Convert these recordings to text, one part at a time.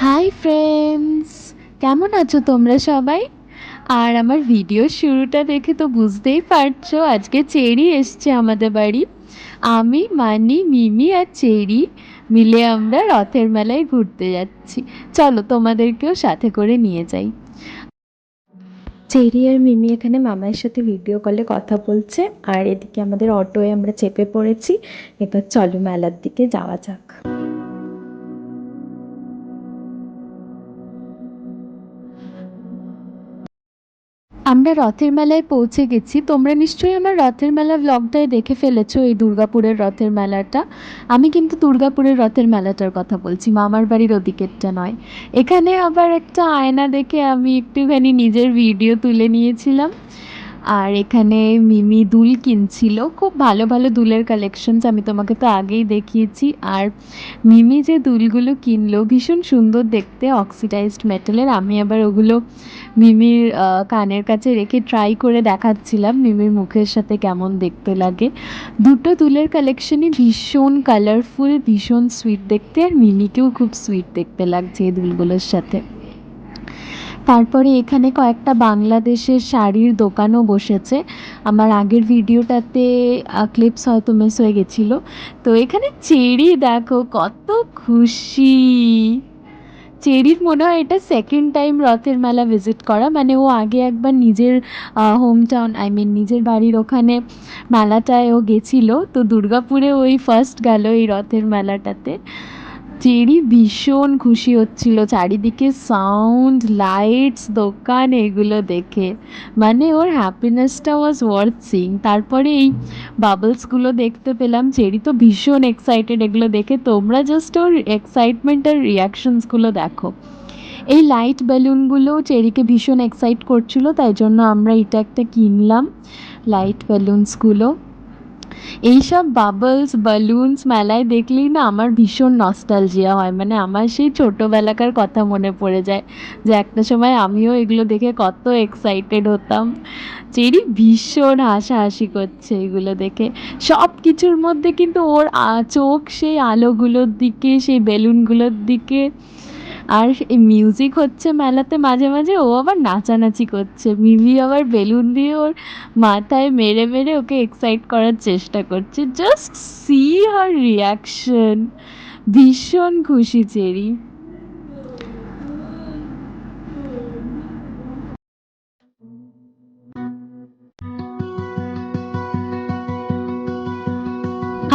Hi friends, কেমন আছো তোমরা সবাই? আর আমার ভিডিওর শুরুটা দেখে তো বুঝতেই পারছো আজকে চেরি এসছে আমাদের বাড়ি। আমি, মানি, মিমি আর চেরি মিলে আমরা রথের মেলায় ঘুরতে যাচ্ছি। চলো তোমাদেরকেও সাথে করে নিয়ে যাই। চেরি আর মিমি এখানে মামার সাথে ভিডিও কলে কথা বলছে, আর এদিকে আমাদের অটোয় আমরা চেপে পড়েছি। এবার চলো মেলার দিকে যাওয়া যাক। আমরা রথের মেলায় পৌঁছে গেছি। তোমরা নিশ্চয়ই আমার রথের মেলা ব্লগটায় দেখে ফেলেছো, এই দুর্গাপুরের রথের মেলাটা। আমি কিন্তু দুর্গাপুরের রথের মেলাটার কথা বলছি, মামার বাড়ির ওদিকেরটা নয়। এখানে আবার একটা আয়না দেখে আমি একটুখানি নিজের ভিডিও তুলে নিয়েছিলাম। আর এখানে মিমি দুল কিনছিল, খুব ভালো ভালো দুলের কালেকশনস, আমি তোমাকে তো আগেই দেখিয়েছি। আর মিমি যে দুলগুলো কিনলো ভীষণ সুন্দর দেখতে, অক্সিডাইজড মেটালের। আমি আবার ওগুলো মিমির কানের কাছে রেখে ট্রাই করে দেখাচ্ছিলাম মিমির মুখের সাথে কেমন দেখতে লাগে। দুটো দুলের কালেকশনই ভীষণ কালারফুল, ভীষণ সুইট দেখতে, আর মিমিকেও খুব সুইট দেখতে লাগছে এই দুলগুলোর সাথে। তারপরে এখানে কয়েকটা বাংলাদেশের শাড়ির দোকানও বসেছে। আমার আগের ভিডিওটাতে ক্লিপস হয়তো মিস হয়ে গেছিলো। তো এখানে চেরি দেখো কত খুশি। চেরির মনে হয় এটা সেকেন্ড টাইম রথের মেলা ভিজিট করা, মানে ও আগে একবার নিজের হোম টাউন, আই মিন নিজের বাড়ির ওখানে মেলাটায় ও গেছিলো, তো দুর্গাপুরে ওই ফার্স্ট গেল এই রথের মেলাটাতে। চেরি ভীষণ খুশি হচ্ছিল চারিদিকে সাউন্ড, লাইটস, দোকান এগুলো দেখে, মানে ওর হ্যাপিনেসটা ওয়াজ ওয়ার্থ সিইং। তারপরে এই বাবলসগুলো দেখতে পেলাম, চেরি তো ভীষণ এক্সাইটেড এগুলো দেখে। তোমরা জাস্ট ওর এক্সাইটমেন্ট আর রিয়াকশনসগুলো দেখো। এই লাইট বেলুনগুলো চেরিকে ভীষণ এক্সাইট করছিল, তাই জন্য আমরা এটা একটা কিনলাম, লাইট বেলুনসগুলো। এইসব বাবলস, বালুনস মেলায় দেখলেই না আমার ভীষণ নস্টালজিয়া হয়, মানে আমার সেই ছোটোবেলাকার কথা মনে পড়ে যায় যে একটা সময় আমিও এগুলো দেখে কত এক্সাইটেড হতাম। চেরি ভীষণ হাসাহাসি করছে এগুলো দেখে। সব কিছুর মধ্যে কিন্তু ওর চোখ সেই আলোগুলোর দিকে, সেই বেলুনগুলোর দিকে। আর এই মিউজিক হচ্ছে মেলাতে মাঝে মাঝে, ও আবার নাচানাচি করছে, মিমি আবার বেলুন দিয়ে ওর মাথায় মেরে মেরে ওকে এক্সাইট করার চেষ্টা করছে। জাস্ট সি হার রিয়াকশন, ভীষণ খুশি চেরি।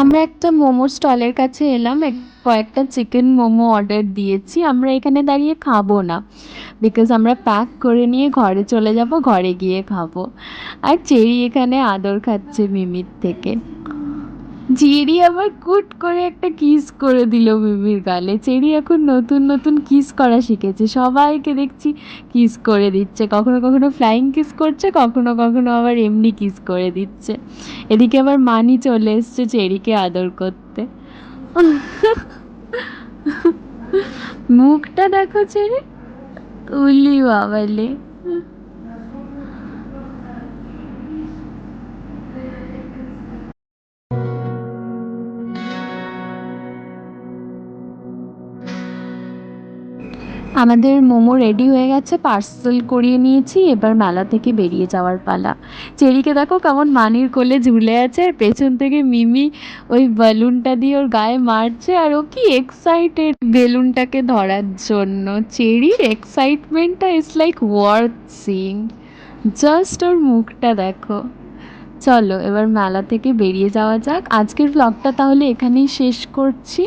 আমরা একটা মোমো স্টলের কাছে এলাম, কয়েকটা চিকেন মোমো অর্ডার দিয়েছি। আমরা এখানে দাঁড়িয়ে খাবো না, বিকজ আমরা প্যাক করে নিয়ে ঘরে চলে যাব, ঘরে গিয়ে খাবো। আর চেরি এখানে আদর খাচ্ছে মিমির থেকে। চেরি আবার কুট করে একটা কিস করে দিল মিমির গালে। চেরি এখন নতুন নতুন কিস করা শিখেছে, সবাইকে দেখছি কিস করে দিচ্ছে, কখনো কখনো ফ্লাইং কিস করছে, কখনো কখনো আবার এমনি কিস করে দিচ্ছে। এদিকে আবার মানি চলে এসছে চেরিকে আদর করতে। মুখটা দেখো চেরি, উলি বাবালে। আমাদের মোমো রেডি হয়ে গেছে, পার্সেল করিয়ে নিয়েছি, এবার মেলা থেকে বেরিয়ে যাওয়ার পালা। চেরিকে দেখো কেমন মানির কোলে ঝুলে আছে, আর পেছন থেকে মিমি ওই বেলুনটা দিয়ে ওর গায়ে মারছে, আর ও কি এক্সাইটেড বেলুনটাকে ধরার জন্য। চেরির এক্সাইটমেন্টটা is like worth seeing, just ওর মুখটা দেখো। চলো এবার মেলা থেকে বেরিয়ে যাওয়া যাক। আজকের ব্লগটা তাহলে এখানেই শেষ করছি,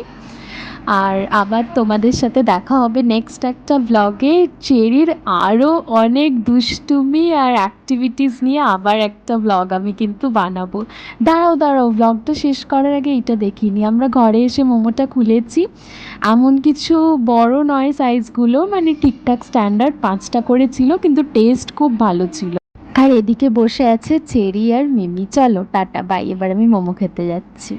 আর আবার তোমাদের সাথে দেখা হবে নেক্সট একটা ব্লগে। চেরির আরও অনেক দুষ্টুমি আর অ্যাক্টিভিটিস নিয়ে আবার একটা ব্লগ আমি কিন্তু বানাবো। দাঁড়াও দাঁড়াও, ব্লগটা শেষ করার আগে এটা দেখিনি, আমরা ঘরে এসে মোমোটা খুলেছি, এমন কিছু বড় নয় সাইজগুলো, মানে ঠিকঠাক স্ট্যান্ডার্ড 5টা করে ছিল, কিন্তু টেস্ট খুব ভালো ছিল। আর এদিকে বসে আছে চেরি আর মিমি। চলো টাটা বাই, এবার আমি মোমো খেতে যাচ্ছি।